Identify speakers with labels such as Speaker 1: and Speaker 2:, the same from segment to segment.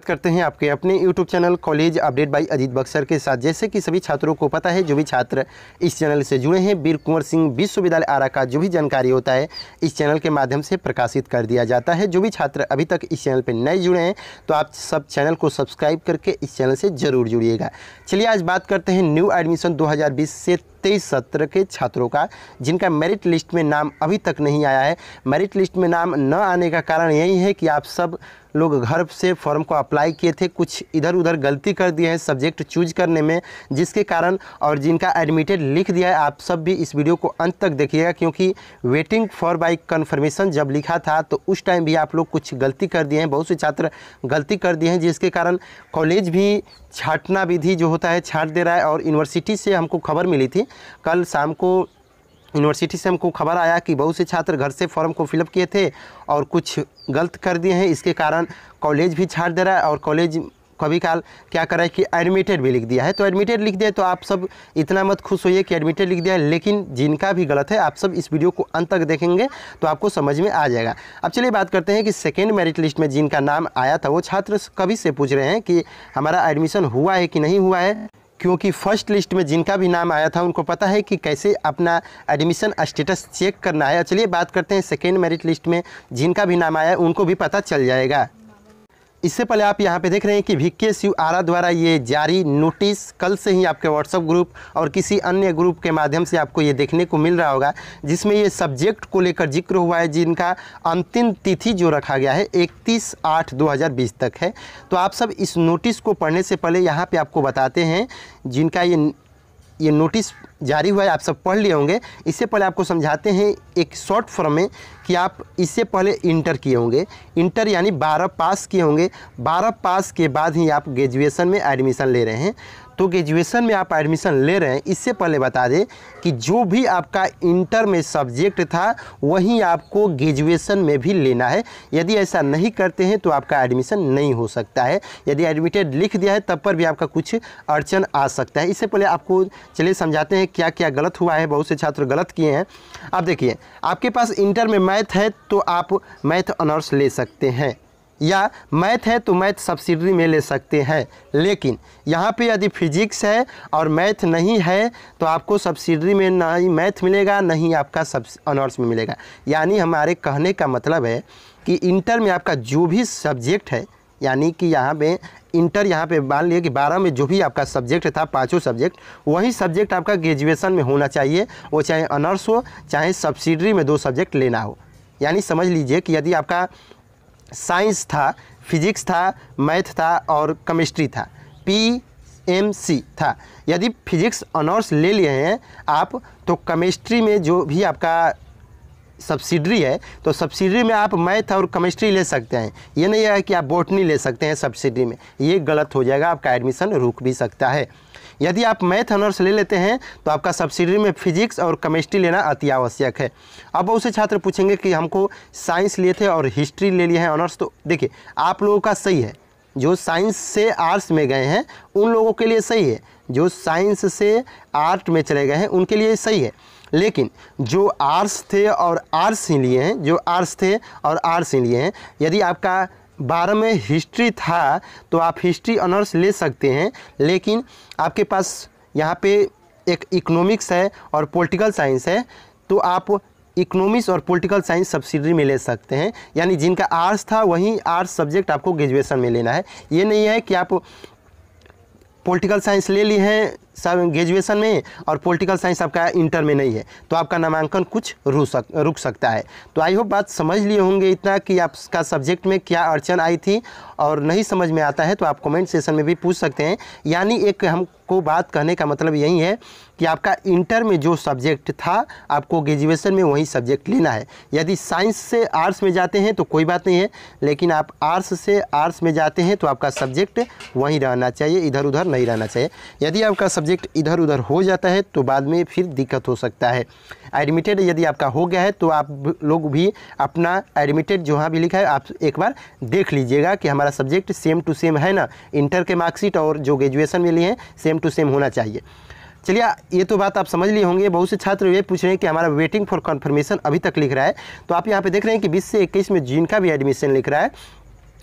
Speaker 1: करते हैं आपके अपने YouTube channel college update bye Ajit Buxar के साथ। जैसे कि सभी छात्रों को पता है, जो भी छात्र इस चैनल से जुड़े हैं, वीर कुंवर सिंह विश्वविद्यालय आरा का जो भी जानकारी होता है इस चैनल के माध्यम से प्रकाशित कर दिया जाता है। जो भी छात्र अभी तक इस चैनल पर नए जुड़े हैं तो आप सब चैनल को सब्सक्राइब करके इस चैनल से ज़रूर जुड़िएगा। चलिए आज बात करते हैं न्यू एडमिशन 2020 से 23 सत्र के छात्रों का, जिनका मेरिट लिस्ट में नाम अभी तक नहीं आया है। मेरिट लिस्ट में नाम न आने का कारण यही है कि आप सब लोग घर से फॉर्म को अप्लाई किए थे, कुछ इधर उधर गलती कर दिए हैं सब्जेक्ट चूज करने में, जिसके कारण, और जिनका एडमिटेड लिख दिया है। आप सब भी इस वीडियो को अंत तक देखिएगा, क्योंकि वेटिंग फॉर बाय कन्फर्मेशन जब लिखा था तो उस टाइम भी आप लोग कुछ गलती कर दिए हैं, बहुत से छात्र गलती कर दिए हैं, जिसके कारण कॉलेज भी छांटना विधि जो होता है छांट दे रहा है। और यूनिवर्सिटी से हमको खबर मिली थी, कल शाम को यूनिवर्सिटी से हमको खबर आया कि बहुत से छात्र घर से फॉर्म को फिलअप किए थे और कुछ गलत कर दिए हैं। इसके कारण कॉलेज भी छांट दे रहा है, और कॉलेज कभी काल क्या कर रहा है कि एडमिटेड भी लिख दिया है। तो एडमिटेड लिख दिया तो आप सब इतना मत खुश होइए कि एडमिटेड लिख दिया है, लेकिन जिनका भी गलत है आप सब इस वीडियो को अंत तक देखेंगे तो आपको समझ में आ जाएगा। अब चलिए बात करते हैं कि सेकेंड मेरिट लिस्ट में जिनका नाम आया था वो छात्र कभी से पूछ रहे हैं कि हमारा एडमिशन हुआ है कि नहीं हुआ है, क्योंकि फर्स्ट लिस्ट में जिनका भी नाम आया था उनको पता है कि कैसे अपना एडमिशन स्टेटस चेक करना है। चलिए बात करते हैं सेकेंड मेरिट लिस्ट में जिनका भी नाम आया है उनको भी पता चल जाएगा। इससे पहले आप यहाँ पे देख रहे हैं कि VKSU आरा द्वारा ये जारी नोटिस कल से ही आपके व्हाट्सएप ग्रुप और किसी अन्य ग्रुप के माध्यम से आपको ये देखने को मिल रहा होगा, जिसमें ये सब्जेक्ट को लेकर जिक्र हुआ है, जिनका अंतिम तिथि जो रखा गया है 31/8/2020 तक है। तो आप सब इस नोटिस को पढ़ने से पहले यहाँ पर आपको बताते हैं, जिनका ये नोटिस जारी हुआ है आप सब पढ़ लिए होंगे। इससे पहले आपको समझाते हैं एक शॉर्ट फॉर्म में कि आप इससे पहले इंटर किए होंगे, इंटर यानी 12 पास किए होंगे। 12 पास के बाद ही आप ग्रेजुएशन में एडमिशन ले रहे हैं। तो ग्रेजुएशन में आप एडमिशन ले रहे हैं, इससे पहले बता दें कि जो भी आपका इंटर में सब्जेक्ट था वही आपको ग्रेजुएशन में भी लेना है। यदि ऐसा नहीं करते हैं तो आपका एडमिशन नहीं हो सकता है। यदि एडमिटेड लिख दिया है तब पर भी आपका कुछ अड़चन आ सकता है। इससे पहले आपको चलिए समझाते हैं क्या क्या गलत हुआ है, बहुत से छात्र गलत किए हैं। आप देखिए, आपके पास इंटर में मैथ है तो आप मैथ ऑनर्स ले सकते हैं, या मैथ है तो मैथ सब्सिडरी में ले सकते हैं। लेकिन यहाँ पे यदि फिजिक्स है और मैथ नहीं है तो आपको सब्सिडरी में ना ही मैथ मिलेगा, ना ही आपका ऑनर्स में मिलेगा। यानी हमारे कहने का मतलब है कि इंटर में आपका जो भी सब्जेक्ट है, यानी कि यहाँ पे इंटर यहाँ पे मान लिया कि 12 में जो भी आपका सब्जेक्ट था, पाँचों सब्जेक्ट, वही सब्जेक्ट आपका ग्रेजुएशन में होना चाहिए, वो चाहे ऑनर्स हो चाहे सब्सिडरी में 2 सब्जेक्ट लेना हो। यानी समझ लीजिए कि यदि आपका साइंस था, फिजिक्स था, मैथ था और केमिस्ट्री था, PMC था, यदि फिजिक्स ऑनर्स ले लिए हैं आप तो केमिस्ट्री में जो भी आपका सब्सिडरी है तो सब्सिडरी में आप मैथ और केमिस्ट्री ले सकते हैं। ये नहीं है कि आप बॉटनी ले सकते हैं सब्सिडरी में, ये गलत हो जाएगा, आपका एडमिशन रुक भी सकता है। यदि आप मैथ ऑनर्स ले लेते हैं तो आपका सब्सिडरी में फिजिक्स और केमिस्ट्री लेना अति आवश्यक है। अब बहुत से छात्र पूछेंगे कि हमको साइंस लिए थे और हिस्ट्री ले लिए हैं ऑनर्स। तो देखिए, आप लोगों का सही है, जो साइंस से आर्ट्स में गए हैं उन लोगों के लिए सही है, जो साइंस से आर्ट में चले गए हैं उनके लिए सही है। लेकिन जो आर्ट्स थे और आर्ट्स ही लिए हैं, जो आर्ट्स थे और आर्ट्स ही लिए हैं, यदि आपका 12 में हिस्ट्री था तो आप हिस्ट्री ऑनर्स ले सकते हैं। लेकिन आपके पास यहाँ पे एक इकोनॉमिक्स है और पॉलिटिकल साइंस है, तो आप इकोनॉमिक्स और पॉलिटिकल साइंस सब्सिडरी में ले सकते हैं। यानी जिनका आर्ट्स था वही आर्ट्स सब्जेक्ट आपको ग्रेजुएशन में लेना है। ये नहीं है कि आप पॉलिटिकल साइंस ले ली हैं सब ग्रेजुएशन में और पॉलिटिकल साइंस आपका इंटर में नहीं है तो आपका नामांकन कुछ रुक सकता है। तो आई होप बात समझ लिए होंगे इतना कि आपका सब्जेक्ट में क्या अड़चन आई थी, और नहीं समझ में आता है तो आप कमेंट सेशन में भी पूछ सकते हैं। यानी एक हमको बात कहने का मतलब यही है कि आपका इंटर में जो सब्जेक्ट था आपको ग्रेजुएशन में वही सब्जेक्ट लेना है। यदि साइंस से आर्ट्स में जाते हैं तो कोई बात नहीं है, लेकिन आप आर्ट्स से आर्ट्स में जाते हैं तो आपका सब्जेक्ट वहीं रहना चाहिए, इधर उधर नहीं रहना चाहिए। यदि आपका सब्जेक्ट इधर उधर हो जाता है तो बाद में फिर दिक्कत हो सकता है। एडमिटेड यदि आपका हो गया है तो आप लोग भी अपना एडमिटेड जहाँ भी लिखा है आप एक बार देख लीजिएगा कि हमारा सब्जेक्ट सेम टू सेम है ना, इंटर के मार्कशीट और जो ग्रेजुएशन में लिए हैं सेम टू सेम होना चाहिए। चलिए, ये तो बात आप समझ लिए होंगे। बहुत से छात्र ये पूछ रहे हैं कि हमारा वेटिंग फॉर कन्फर्मेशन अभी तक लिख रहा है। तो आप यहाँ पे देख रहे हैं कि 20 से 21 में जिनका भी एडमिशन लिख रहा है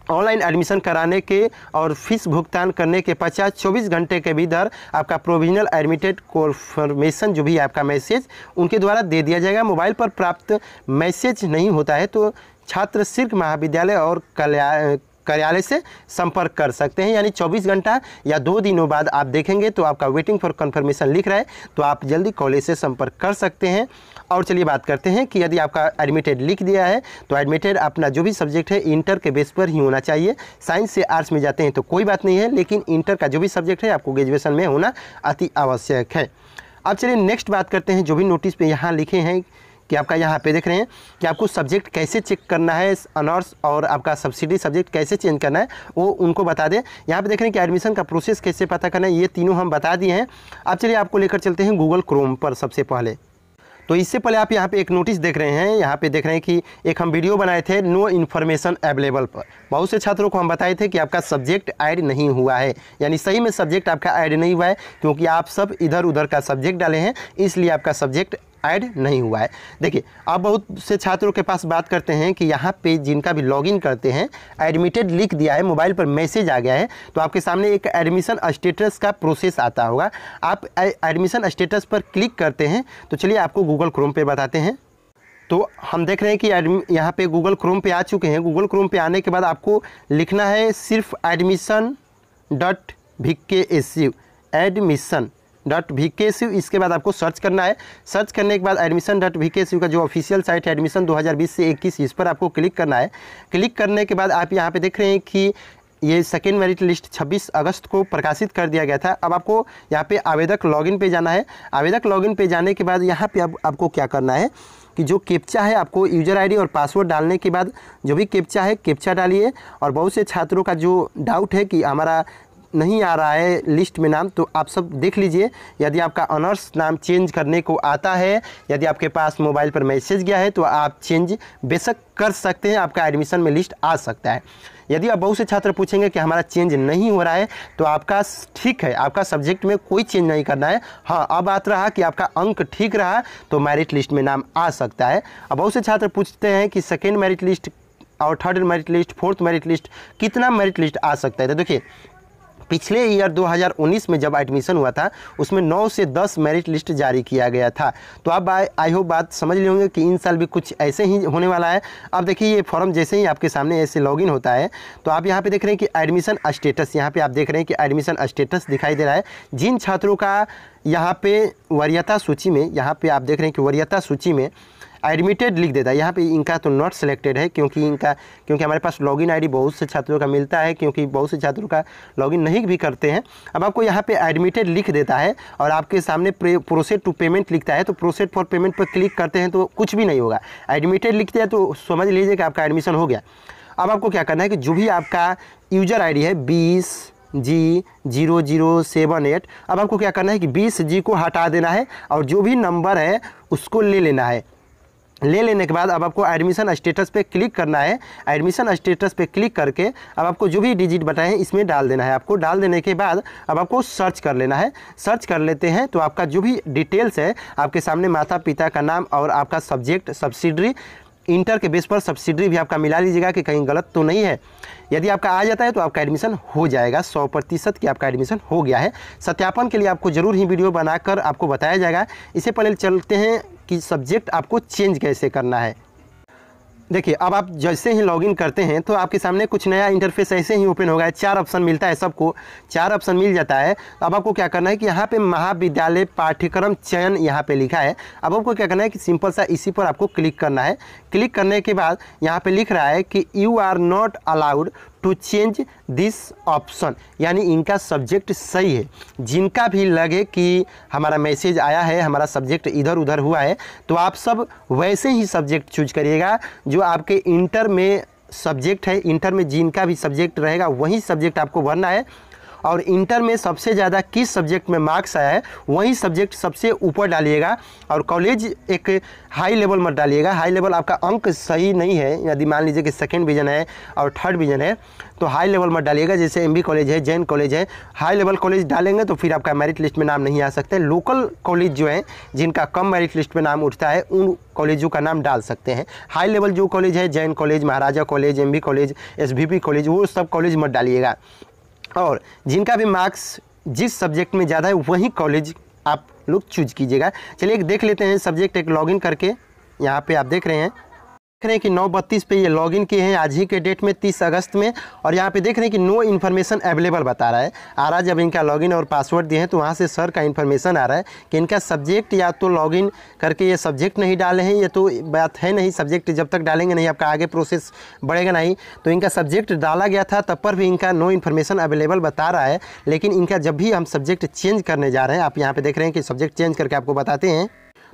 Speaker 1: ऑनलाइन एडमिशन कराने के और फीस भुगतान करने के पश्चात 24 घंटे के भीतर आपका प्रोविजनल एडमिटेड कॉन्फर्मेशन जो भी आपका मैसेज उनके द्वारा दे दिया जाएगा। मोबाइल पर प्राप्त मैसेज नहीं होता है तो छात्र शीर्ष महाविद्यालय और कार्यालय से संपर्क कर सकते हैं। यानी 24 घंटा या 2 दिनों बाद आप देखेंगे तो आपका वेटिंग फॉर कंफर्मेशन लिख रहा है, तो आप जल्दी कॉलेज से संपर्क कर सकते हैं। और चलिए बात करते हैं कि यदि आपका एडमिटेड लिख दिया है तो एडमिटेड अपना जो भी सब्जेक्ट है इंटर के बेस पर ही होना चाहिए। साइंस से आर्ट्स में जाते हैं तो कोई बात नहीं है, लेकिन इंटर का जो भी सब्जेक्ट है आपको ग्रेजुएशन में होना अति आवश्यक है। अब चलिए नेक्स्ट बात करते हैं, जो भी नोटिस पे यहाँ लिखे हैं कि आपका यहाँ पे देख रहे हैं कि आपको सब्जेक्ट कैसे चेक करना है, ऑनर्स और आपका सब्सिडी सब्जेक्ट कैसे चेंज करना है वो उनको बता दें। यहाँ पे देख रहे हैं कि एडमिशन का प्रोसेस कैसे पता करना है, ये तीनों हम बता दिए हैं। अब चलिए आपको लेकर चलते हैं गूगल क्रोम पर। सबसे पहले तो इससे पहले आप यहाँ पे एक नोटिस देख रहे हैं, यहाँ पे देख रहे हैं कि एक हम वीडियो बनाए थे नो इन्फॉर्मेशन अवेलेबल पर। बहुत से छात्रों को हम बताए थे कि आपका सब्जेक्ट ऐड नहीं हुआ है, यानी सही में सब्जेक्ट आपका ऐड नहीं हुआ है क्योंकि आप सब इधर उधर का सब्जेक्ट डाले हैं, इसलिए आपका सब्जेक्ट ऐड नहीं हुआ है। देखिए अब बहुत से छात्रों के पास बात करते हैं कि यहाँ पे जिनका भी लॉगिन करते हैं एडमिटेड लिख दिया है, मोबाइल पर मैसेज आ गया है, तो आपके सामने एक एडमिशन स्टेटस का प्रोसेस आता होगा। आप एडमिशन स्टेटस पर क्लिक करते हैं तो चलिए आपको गूगल क्रोम पे बताते हैं। तो हम देख रहे हैं कि यहाँ पे गूगल क्रोम पे आ चुके हैं। गूगल क्रोम पे आने के बाद आपको लिखना है सिर्फ admission.vksu admission.vksu। इसके बाद आपको सर्च करना है। सर्च करने के बाद admission.vksu का जो ऑफिशियल साइट है एडमिशन 2020 से 21 इस पर आपको क्लिक करना है। क्लिक करने के बाद आप यहाँ पे देख रहे हैं कि ये सेकेंड मेरिट लिस्ट 26 अगस्त को प्रकाशित कर दिया गया था। अब आपको यहाँ पे आवेदक लॉगिन पे जाना है। आवेदक लॉगिन पे जाने के बाद यहाँ पे अब आपको क्या करना है कि जो कैप्चा है आपको यूज़र आईडी और पासवर्ड डालने के बाद जो भी कैप्चा है कैप्चा डालिए। और बहुत से छात्रों का जो डाउट है कि हमारा नहीं आ रहा है लिस्ट में नाम, तो आप सब देख लीजिए। यदि आपका ऑनर्स नाम चेंज करने को आता है, यदि आपके पास मोबाइल पर मैसेज गया है तो आप चेंज बेशक कर सकते हैं, आपका एडमिशन में लिस्ट आ सकता है। यदि आप बहुत से छात्र पूछेंगे कि हमारा चेंज नहीं हो रहा है तो आपका ठीक है, आपका सब्जेक्ट में कोई चेंज नहीं करना है। हाँ, अब बात रहा कि आपका अंक ठीक रहा तो मेरिट लिस्ट में नाम आ सकता है। अब बहुत से छात्र पूछते हैं कि सेकेंड मेरिट लिस्ट और third merit list, fourth merit list, कितना मेरिट लिस्ट आ सकता है। तो देखिए पिछले ईयर 2019 में जब एडमिशन हुआ था उसमें 9 से 10 मेरिट लिस्ट जारी किया गया था। तो आप आई होप बात समझ लिए होंगे कि इन साल भी कुछ ऐसे ही होने वाला है। अब देखिए ये फॉर्म जैसे ही आपके सामने ऐसे लॉगिन होता है तो आप यहाँ पे देख रहे हैं कि एडमिशन स्टेटस, यहाँ पे आप देख रहे हैं कि एडमिशन स्टेटस दिखाई दे रहा है। जिन छात्रों का यहाँ पे वरीयता सूची में, यहाँ पे आप देख रहे हैं कि वरीयता सूची में एडमिटेड लिख देता है, यहाँ पे इनका तो नॉट सिलेक्टेड है क्योंकि हमारे पास लॉगिन आईडी बहुत से छात्रों का मिलता है, क्योंकि बहुत से छात्रों का लॉगिन नहीं भी करते हैं। अब आपको यहाँ पे एडमिटेड लिख देता है और आपके सामने प्रोसेड टू पेमेंट लिखता है, तो प्रोसेड फॉर पेमेंट पर क्लिक करते हैं तो कुछ भी नहीं होगा। एडमिटेड लिखते हैं तो समझ लीजिए कि आपका एडमिशन हो गया। अब आपको क्या करना है कि जो भी आपका यूजर आई डी है 20G0078, अब आपको क्या करना है कि 20G को हटा देना है और जो भी नंबर है उसको ले लेना है। ले लेने के बाद अब आपको एडमिशन स्टेटस पे क्लिक करना है। एडमिशन स्टेटस पे क्लिक करके अब आपको जो भी डिजिट बताए हैं इसमें डाल देना है। आपको डाल देने के बाद अब आपको सर्च कर लेना है। सर्च कर लेते हैं तो आपका जो भी डिटेल्स है आपके सामने, माता पिता का नाम और आपका सब्जेक्ट, सब्सिडरी, इंटर के बेस पर सब्सिडरी भी आपका मिला लीजिएगा कि कहीं गलत तो नहीं है। यदि आपका आ जाता है तो आपका एडमिशन हो जाएगा, 100% कि आपका एडमिशन हो गया है। सत्यापन के लिए आपको ज़रूर ही वीडियो बनाकर आपको बताया जाएगा। इससे पहले चलते हैं कि सब्जेक्ट आपको चेंज कैसे करना है। देखिए अब आप जैसे ही लॉगिन करते हैं तो आपके सामने कुछ नया इंटरफेस ऐसे ही ओपन होगा। 4 ऑप्शन मिलता है, सबको 4 ऑप्शन मिल जाता है। अब आपको क्या करना है कि यहाँ पे महाविद्यालय पाठ्यक्रम चयन यहाँ पे लिखा है। अब आपको क्या करना है कि सिंपल सा इसी पर आपको क्लिक करना है। क्लिक करने के बाद यहाँ पे लिख रहा है कि you are not allowed to change this option, यानी इनका सब्जेक्ट सही है। जिनका भी लगे कि हमारा मैसेज आया है, हमारा सब्जेक्ट इधर उधर हुआ है, तो आप सब वैसे ही सब्जेक्ट चूज करिएगा जो आपके इंटर में सब्जेक्ट है। इंटर में जिनका भी सब्जेक्ट रहेगा वही सब्जेक्ट आपको भरना है। और इंटर में सबसे ज़्यादा किस सब्जेक्ट में मार्क्स आया है वही सब्जेक्ट सबसे ऊपर डालिएगा। और कॉलेज एक हाई लेवल मत डालिएगा, हाई लेवल आपका अंक सही नहीं है, यदि मान लीजिए कि सेकेंड डिवीज़न है और थर्ड डिवीज़न है तो हाई लेवल मत डालिएगा। जैसे एमबी कॉलेज है, जैन कॉलेज है, हाई लेवल कॉलेज डालेंगे तो फिर आपका मेरिट लिस्ट में नाम नहीं आ सकते। लोकल कॉलेज जो है जिनका कम मेरिट लिस्ट में नाम उठता है उन कॉलेजों का नाम डाल सकते हैं। हाई लेवल जो कॉलेज है, Jain college, Maharaja college, MB college, SVP college, वो सब कॉलेज मत डालिएगा। और जिनका भी मार्क्स जिस सब्जेक्ट में ज़्यादा है वही कॉलेज आप लोग चूज कीजिएगा। चलिए एक देख लेते हैं सब्जेक्ट, एक लॉगिन करके। यहाँ पे आप देख रहे हैं कि 9:32 पे ये लॉगिन किए हैं आज ही के डेट में 30 अगस्त में। और यहाँ पे देख रहे हैं कि नो इन्फॉर्मेशन अवेलेबल बता रहा है। आ रहा जब इनका लॉगिन और पासवर्ड दिए हैं तो वहाँ से सर का इन्फॉर्मेशन आ रहा है कि इनका सब्जेक्ट या तो लॉगिन करके ये सब्जेक्ट नहीं डाले हैं, ये तो बात है नहीं। सब्जेक्ट जब तक डालेंगे नहीं आपका आगे प्रोसेस बढ़ेगा नहीं। तो इनका सब्जेक्ट डाला गया था तब पर भी इनका नो इन्फॉर्मेशन अवेलेबल बता रहा है। लेकिन इनका जब भी हम सब्जेक्ट चेंज करने जा रहे हैं, आप यहाँ पे देख रहे हैं कि सब्जेक्ट चेंज करके आपको बताते हैं।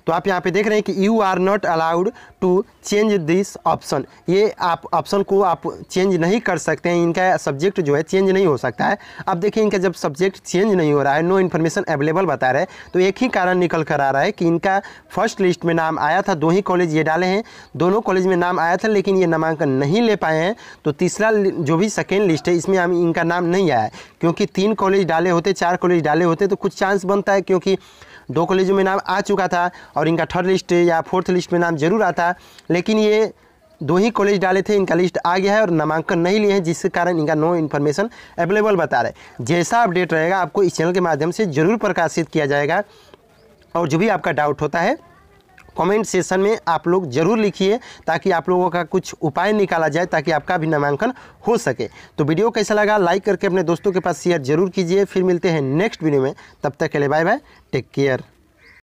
Speaker 1: तो आप यहाँ पे देख रहे हैं कि you are not allowed to change this option, ये आप ऑप्शन को आप चेंज नहीं कर सकते हैं। इनका सब्जेक्ट जो है चेंज नहीं हो सकता है। अब देखिए इनका जब सब्जेक्ट चेंज नहीं हो रहा है, नो इन्फॉर्मेशन अवेलेबल बता रहा है, तो एक ही कारण निकल कर आ रहा है कि इनका फर्स्ट लिस्ट में नाम आया था, 2 ही कॉलेज ये डाले हैं, दोनों कॉलेज में नाम आया था लेकिन ये नामांकन नहीं ले पाए हैं। तो तीसरा जो भी सेकेंड लिस्ट है इसमें इनका नाम नहीं आया है, क्योंकि 3 कॉलेज डाले होते, 4 कॉलेज डाले होते तो कुछ चांस बनता है, क्योंकि 2 कॉलेजों में नाम आ चुका था और इनका थर्ड लिस्ट या फोर्थ लिस्ट में नाम जरूर आता। लेकिन ये 2 ही कॉलेज डाले थे, इनका लिस्ट आ गया है और नामांकन नहीं लिए हैं, जिसके कारण इनका नो इन्फॉर्मेशन अवेलेबल बता रहा है। जैसा अपडेट रहेगा आपको इस चैनल के माध्यम से जरूर प्रकाशित किया जाएगा। और जो भी आपका डाउट होता है कमेंट सेशन में आप लोग जरूर लिखिए, ताकि आप लोगों का कुछ उपाय निकाला जाए, ताकि आपका भी नामांकन हो सके। तो वीडियो कैसा लगा लाइक करके अपने दोस्तों के पास शेयर जरूर कीजिए। फिर मिलते हैं नेक्स्ट वीडियो में, तब तक के लिए बाय बाय, टेक केयर।